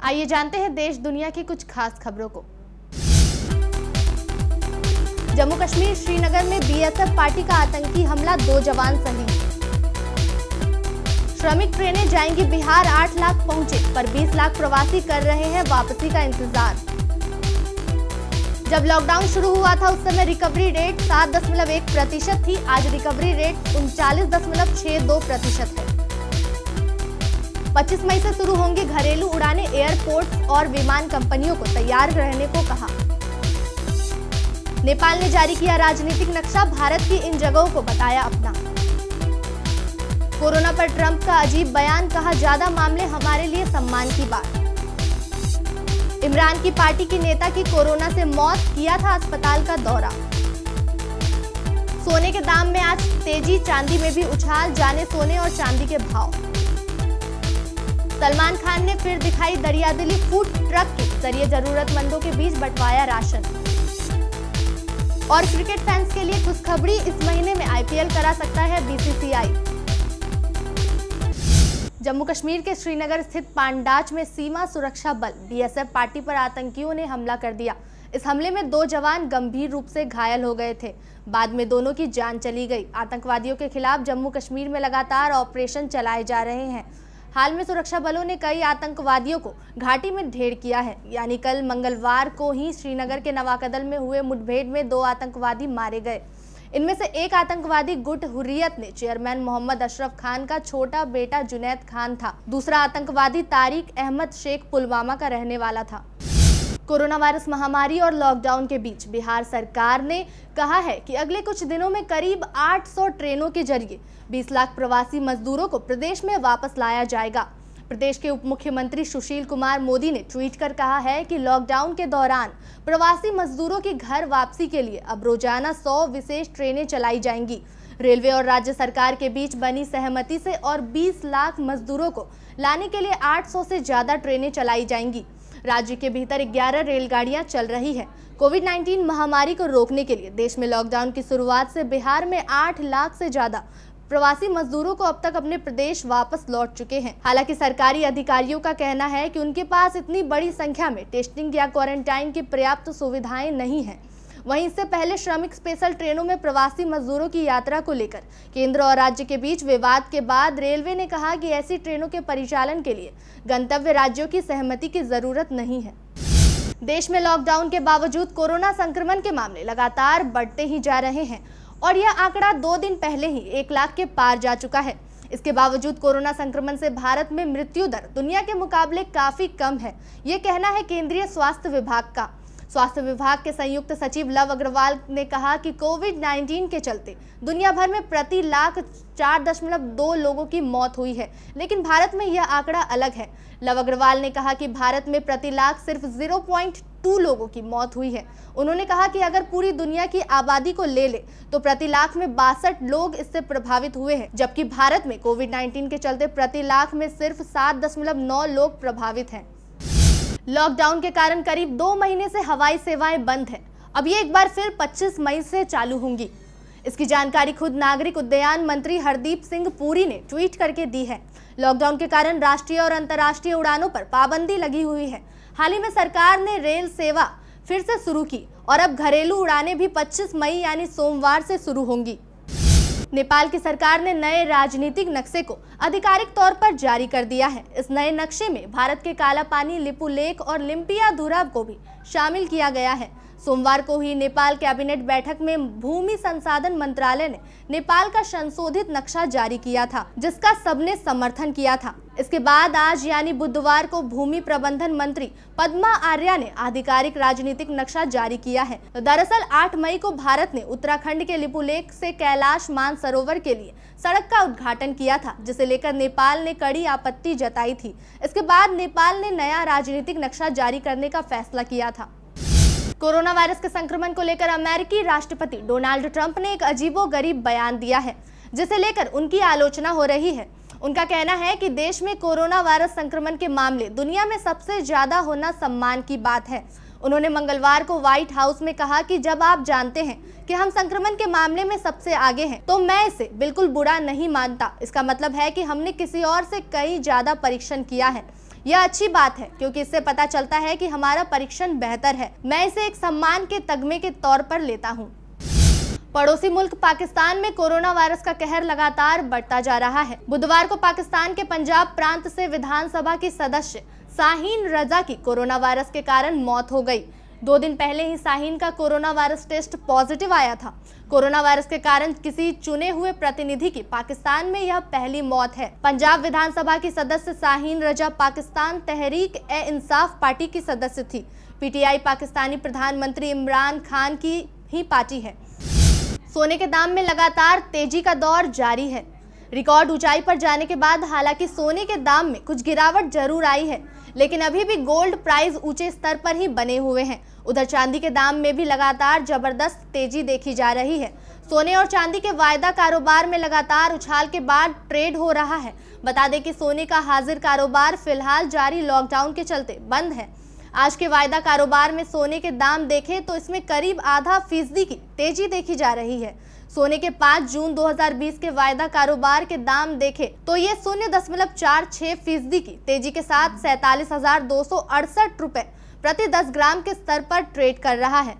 आइए जानते हैं देश दुनिया की कुछ खास खबरों को। जम्मू कश्मीर श्रीनगर में बीएसएफ पार्टी का आतंकी हमला, 2 जवान शहीद। श्रमिक ट्रेनें जाएंगी बिहार, 8 लाख पहुंचे, पर 20 लाख प्रवासी कर रहे हैं वापसी का इंतजार। जब लॉकडाउन शुरू हुआ था उस समय रिकवरी रेट 7.1% थी। आज रिकवरी रेट 39.62% है। 25 मई से शुरू होंगी घरेलू उड़ानें, एयरपोर्ट्स और विमान कंपनियों को तैयार रहने को कहा। नेपाल ने जारी किया राजनीतिक नक्शा, भारत की इन जगहों को बताया अपना। कोरोना पर ट्रंप का अजीब बयान, कहा ज्यादा मामले हमारे लिए सम्मान की बात। इमरान की पार्टी की नेता की कोरोना से मौत, किया था अस्पताल का दौरा। सोने के दाम में आज तेजी, चांदी में भी उछाल, जाने सोने और चांदी के भाव। सलमान खान ने फिर दिखाई दरियादिली, फूड ट्रक के जरिए जरूरतमंदों के बीच बंटवाया राशन। और क्रिकेट फैंस के लिए खुशखबरी, इस महीने में आईपीएल करा सकता है बीसीसीआई। जम्मू कश्मीर के श्रीनगर स्थित पांडाच में सीमा सुरक्षा बल बीएसएफ पार्टी पर आतंकियों ने हमला कर दिया। इस हमले में 2 जवान गंभीर रूप से घायल हो गए थे। बाद में दोनों की जान चली गई। आतंकवादियों के खिलाफ जम्मू कश्मीर में लगातार ऑपरेशन चलाए जा रहे हैं। हाल में सुरक्षा बलों ने कई आतंकवादियों को घाटी में ढेर किया है। यानी कल मंगलवार को ही श्रीनगर के नवाकदल में हुए मुठभेड़ में 2 आतंकवादी मारे गए। इनमें से एक आतंकवादी गुट हुर्रियत ने चेयरमैन मोहम्मद अशरफ खान का छोटा बेटा जुनैद खान था। दूसरा आतंकवादी तारिक अहमद शेख पुलवामा का रहने वाला था। कोरोना वायरस महामारी और लॉकडाउन के बीच बिहार सरकार ने कहा है कि अगले कुछ दिनों में करीब 800 ट्रेनों के जरिए 20 लाख प्रवासी मजदूरों को प्रदेश में वापस लाया जाएगा। प्रदेश के उप मुख्यमंत्री सुशील कुमार मोदी ने ट्वीट कर कहा है कि लॉकडाउन के दौरान प्रवासी मजदूरों की घर वापसी के लिए अब रोजाना 100 विशेष ट्रेनें चलाई जाएंगी। रेलवे और राज्य सरकार के बीच बनी सहमति से और 20 लाख मजदूरों को लाने के लिए 800 से ज्यादा ट्रेनें चलाई जाएंगी। राज्य के भीतर 11 रेलगाड़ियां चल रही हैं। कोविड-19 महामारी को रोकने के लिए देश में लॉकडाउन की शुरुआत से बिहार में 8 लाख से ज्यादा प्रवासी मजदूरों को अब तक अपने प्रदेश वापस लौट चुके हैं। हालांकि सरकारी अधिकारियों का कहना है कि उनके पास इतनी बड़ी संख्या में टेस्टिंग या क्वारंटाइन की पर्याप्त सुविधाएं नहीं हैं। वहीं इससे पहले श्रमिक स्पेशल ट्रेनों में प्रवासी मजदूरों की यात्रा को लेकर केंद्र और राज्य के बीच विवाद के बाद रेलवे ने कहा कि ऐसी ट्रेनों के परिचालन के लिए गंतव्य राज्यों की सहमति की जरूरत नहीं है। देश में लॉकडाउन के बावजूद कोरोना संक्रमण के मामले लगातार बढ़ते ही जा रहे हैं और यह आंकड़ा 2 दिन पहले ही 1 लाख के पार जा चुका है। इसके बावजूद कोरोना संक्रमण से भारत में मृत्यु दर दुनिया के मुकाबले काफी कम है, ये कहना है केंद्रीय स्वास्थ्य विभाग का। स्वास्थ्य विभाग के संयुक्त सचिव लव अग्रवाल ने कहा कि कोविड-19 के चलते दुनिया भर में प्रति लाख 4.2 लोगों की मौत हुई है, लेकिन भारत में यह आंकड़ा अलग है। लव अग्रवाल ने कहा कि भारत में प्रति लाख सिर्फ 0.2 लोगों की मौत हुई है। उन्होंने कहा कि अगर पूरी दुनिया की आबादी को ले ले तो प्रति लाख में 62 लोग इससे प्रभावित हुए हैं, जबकि भारत में कोविड-19 के चलते प्रति लाख में सिर्फ 7.9 लोग प्रभावित हैं। लॉकडाउन के कारण करीब 2 महीने से हवाई सेवाएं बंद हैं। अब ये एक बार फिर 25 मई से चालू होंगी। इसकी जानकारी खुद नागरिक उड्डयन मंत्री हरदीप सिंह पुरी ने ट्वीट करके दी है। लॉकडाउन के कारण राष्ट्रीय और अंतर्राष्ट्रीय उड़ानों पर पाबंदी लगी हुई है। हाल ही में सरकार ने रेल सेवा फिर से शुरू की और अब घरेलू उड़ानें भी 25 मई यानी सोमवार से शुरू होंगी। नेपाल की सरकार ने नए राजनीतिक नक्शे को आधिकारिक तौर पर जारी कर दिया है। इस नए नक्शे में भारत के काला पानी, लिपु लेक और लिम्पियाधुरा को भी शामिल किया गया है। सोमवार को ही नेपाल कैबिनेट बैठक में भूमि संसाधन मंत्रालय ने नेपाल का संशोधित नक्शा जारी किया था, जिसका सबने समर्थन किया था। इसके बाद आज यानी बुधवार को भूमि प्रबंधन मंत्री पद्मा आर्या ने आधिकारिक राजनीतिक नक्शा जारी किया है। दरअसल 8 मई को भारत ने उत्तराखंड के लिपुलेख से कैलाश मानसरोवर के लिए सड़क का उद्घाटन किया था, जिसे लेकर नेपाल ने कड़ी आपत्ति जताई थी। इसके बाद नेपाल ने नया राजनीतिक नक्शा जारी करने का फैसला किया था। कोरोना वायरस के संक्रमण को लेकर अमेरिकी राष्ट्रपति डोनाल्ड ट्रंप ने एक अजीबोगरीब बयान दिया है, जिसे लेकर उनकी आलोचना हो रही है। उनका कहना है कि देश में कोरोना वायरस संक्रमण के मामले दुनिया में सबसे ज्यादा होना सम्मान की बात है। उन्होंने मंगलवार को व्हाइट हाउस में कहा कि जब आप जानते हैं कि हम संक्रमण के मामले में सबसे आगे हैं, तो मैं इसे बिल्कुल बुरा नहीं मानता। इसका मतलब है कि हमने किसी और से कई ज्यादा परीक्षण किया है। यह अच्छी बात है क्योंकि इससे पता चलता है कि हमारा परीक्षण बेहतर है। मैं इसे एक सम्मान के तगमे के तौर पर लेता हूं। पड़ोसी मुल्क पाकिस्तान में कोरोना वायरस का कहर लगातार बढ़ता जा रहा है। बुधवार को पाकिस्तान के पंजाब प्रांत से विधानसभा की सदस्य शाहीन रजा की कोरोना वायरस के कारण मौत हो गई। 2 दिन पहले ही शाहीन का कोरोना वायरस टेस्ट पॉजिटिव आया था। कोरोना वायरस के कारण किसी चुने हुए प्रतिनिधि की पाकिस्तान में यह पहली मौत है। पंजाब विधानसभा की सदस्य शाहीन रजा पाकिस्तान तहरीक-ए-इंसाफ पार्टी की सदस्य थी। पीटीआई पाकिस्तानी प्रधानमंत्री इमरान खान की ही पार्टी है। सोने के दाम में लगातार तेजी का दौर जारी है। रिकॉर्ड ऊंचाई पर जाने के बाद हालांकि सोने के दाम में कुछ गिरावट जरूर आई है, लेकिन अभी भी गोल्ड प्राइस ऊंचे स्तर पर ही बने हुए हैं। उधर चांदी के दाम में भी लगातार जबरदस्त तेजी देखी जा रही है। सोने और चांदी के वायदा कारोबार में लगातार उछाल के बाद ट्रेड हो रहा है। बता दें कि सोने का हाजिर कारोबार फिलहाल जारी लॉकडाउन के चलते बंद है। आज के वायदा कारोबार में सोने के दाम देखें तो इसमें करीब आधा फीसदी की तेजी देखी जा रही है। सोने के 5 जून 2020 के वायदा कारोबार के दाम देखें तो ये 0.46% की तेजी के साथ 47,268 रुपए प्रति 10 ग्राम के स्तर पर ट्रेड कर रहा है।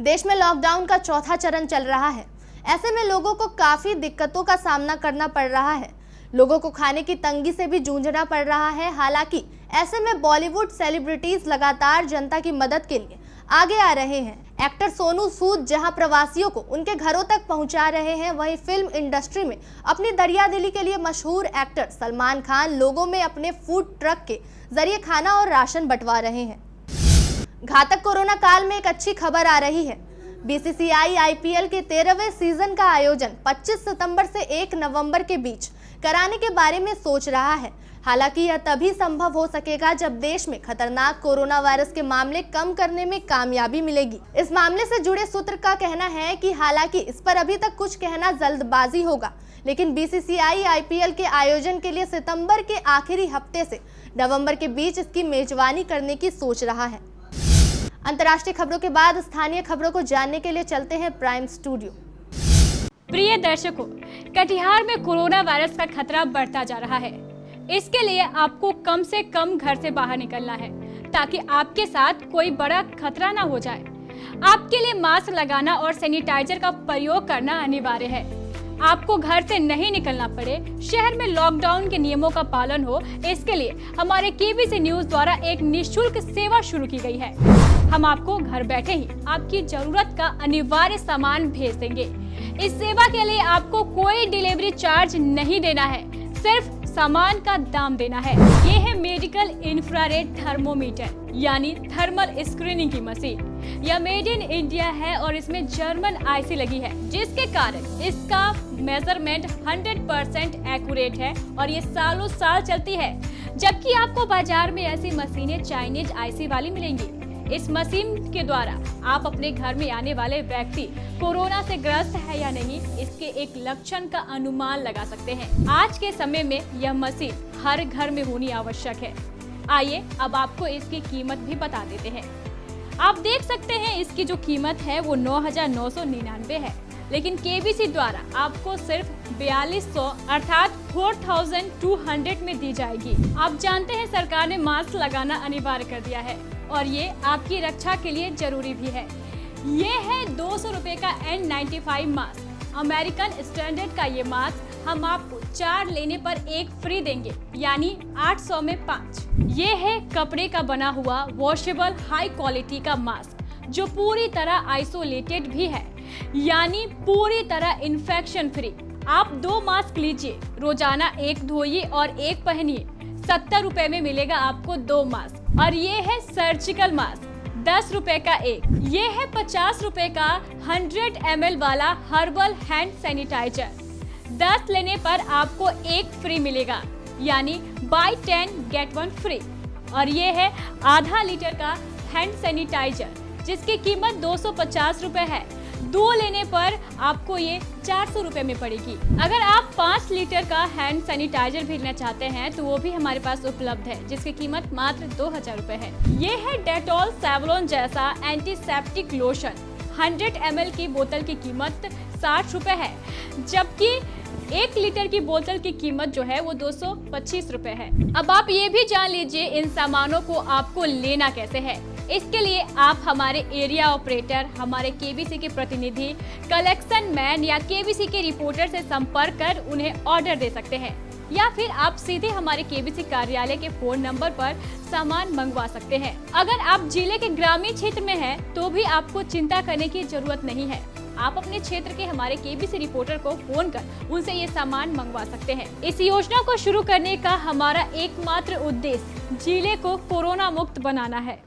देश में लॉकडाउन का चौथा चरण चल रहा है। ऐसे में लोगों को काफी दिक्कतों का सामना करना पड़ रहा है। लोगों को खाने की तंगी से भी जूझना पड़ रहा है। हालांकि ऐसे में बॉलीवुड सेलिब्रिटीज लगातार जनता की मदद के लिए आगे आ रहे हैं। एक्टर सोनू सूद जहां प्रवासियों को उनके घरों तक पहुंचा रहे हैं, वहीं फिल्म इंडस्ट्री में अपनी दरियादिली के लिए मशहूर एक्टर सलमान खान लोगों में अपने फूड ट्रक के जरिए खाना और राशन बंटवा रहे हैं। घातक कोरोना काल में एक अच्छी खबर आ रही है। बीसीसीआई आईपीएल के 13वें सीजन का आयोजन 25 सितंबर से 1 नवंबर के बीच कराने के बारे में सोच रहा है। हालांकि यह तभी संभव हो सकेगा जब देश में खतरनाक कोरोना वायरस के मामले कम करने में कामयाबी मिलेगी। इस मामले से जुड़े सूत्र का कहना है कि हालांकि इस पर अभी तक कुछ कहना जल्दबाजी होगा, लेकिन बीसीसीआई आईपीएल के आयोजन के लिए सितंबर के आखिरी हफ्ते से नवंबर के बीच इसकी मेजबानी करने की सोच रहा है। अंतर्राष्ट्रीय खबरों के बाद स्थानीय खबरों को जानने के लिए चलते हैं प्राइम स्टूडियो। प्रिय दर्शकों, कटिहार में कोरोना वायरस का खतरा बढ़ता जा रहा है। इसके लिए आपको कम से कम घर से बाहर निकलना है ताकि आपके साथ कोई बड़ा खतरा ना हो जाए। आपके लिए मास्क लगाना और सैनिटाइजर का प्रयोग करना अनिवार्य है। आपको घर से नहीं निकलना पड़े, शहर में लॉकडाउन के नियमों का पालन हो, इसके लिए हमारे केबीसी न्यूज द्वारा एक निःशुल्क सेवा शुरू की गई है। हम आपको घर बैठे ही आपकी जरूरत का अनिवार्य सामान भेज देंगे। इस सेवा के लिए आपको कोई डिलीवरी चार्ज नहीं देना है, सिर्फ सामान का दाम देना है। ये है मेडिकल इंफ्रारेड थर्मोमीटर यानी थर्मल स्क्रीनिंग की मशीन। यह मेड इन इंडिया है और इसमें जर्मन आईसी लगी है, जिसके कारण इसका मेजरमेंट 100% एक्यूरेट है और ये सालों साल चलती है। जबकि आपको बाजार में ऐसी मशीनें चाइनीज आईसी वाली मिलेंगी। इस मशीन के द्वारा आप अपने घर में आने वाले व्यक्ति कोरोना से ग्रस्त है या नहीं, इसके एक लक्षण का अनुमान लगा सकते हैं। आज के समय में यह मशीन हर घर में होनी आवश्यक है। आइए अब आपको इसकी कीमत भी बता देते हैं। आप देख सकते हैं इसकी जो कीमत है वो 9,999 है, लेकिन केबीसी द्वारा आपको सिर्फ 4200 अर्थात 4200 में दी जाएगी। आप जानते हैं सरकार ने मास्क लगाना अनिवार्य कर दिया है और ये आपकी रक्षा के लिए जरूरी भी है। ये है 200 रुपए का N95 मास्क। अमेरिकन स्टैंडर्ड का ये मास्क हम आपको 4 लेने पर 1 फ्री देंगे, यानी 800 में 5। ये है कपड़े का बना हुआ वॉशेबल हाई क्वालिटी का मास्क, जो पूरी तरह आइसोलेटेड भी है, यानी पूरी तरह इन्फेक्शन फ्री। आप 2 मास्क लीजिए, रोजाना 1 धोइए और 1 पहनिए। 70 रुपए में मिलेगा आपको 2 मास्क। और ये है सर्जिकल मास्क, 10 रुपए का 1। ये है 50 रुपए का 100 ml वाला हर्बल हैंड सैनिटाइजर। 10 लेने पर आपको 1 फ्री मिलेगा, यानी बाय 10 गेट 1 फ्री। और ये है आधा लीटर का हैंड सैनिटाइजर, जिसकी कीमत 250 रुपए है। 2 लेने पर आपको ये 400 रुपए में पड़ेगी। अगर आप 5 लीटर का हैंड सैनिटाइजर भेजना चाहते हैं तो वो भी हमारे पास उपलब्ध है, जिसकी कीमत मात्र 2000 रुपए है। ये है डेटॉल सेवलॉन जैसा एंटीसेप्टिक लोशन। 100 ml की बोतल की कीमत 60 रुपए है, जबकि 1 लीटर की बोतल की कीमत जो है वो 225 रुपए है। अब आप ये भी जान लीजिए इन सामानों को आपको लेना कैसे है। इसके लिए आप हमारे एरिया ऑपरेटर, हमारे केबीसी के प्रतिनिधि, कलेक्शन मैन या केबीसी के रिपोर्टर से संपर्क कर उन्हें ऑर्डर दे सकते हैं, या फिर आप सीधे हमारे केबीसी कार्यालय के फोन नंबर पर सामान मंगवा सकते हैं। अगर आप जिले के ग्रामीण क्षेत्र में हैं, तो भी आपको चिंता करने की जरूरत नहीं है। आप अपने क्षेत्र के हमारे केबीसी रिपोर्टर को फोन कर उनसे ये सामान मंगवा सकते हैं। इस योजना को शुरू करने का हमारा एकमात्र उद्देश्य जिले को कोरोना मुक्त बनाना है।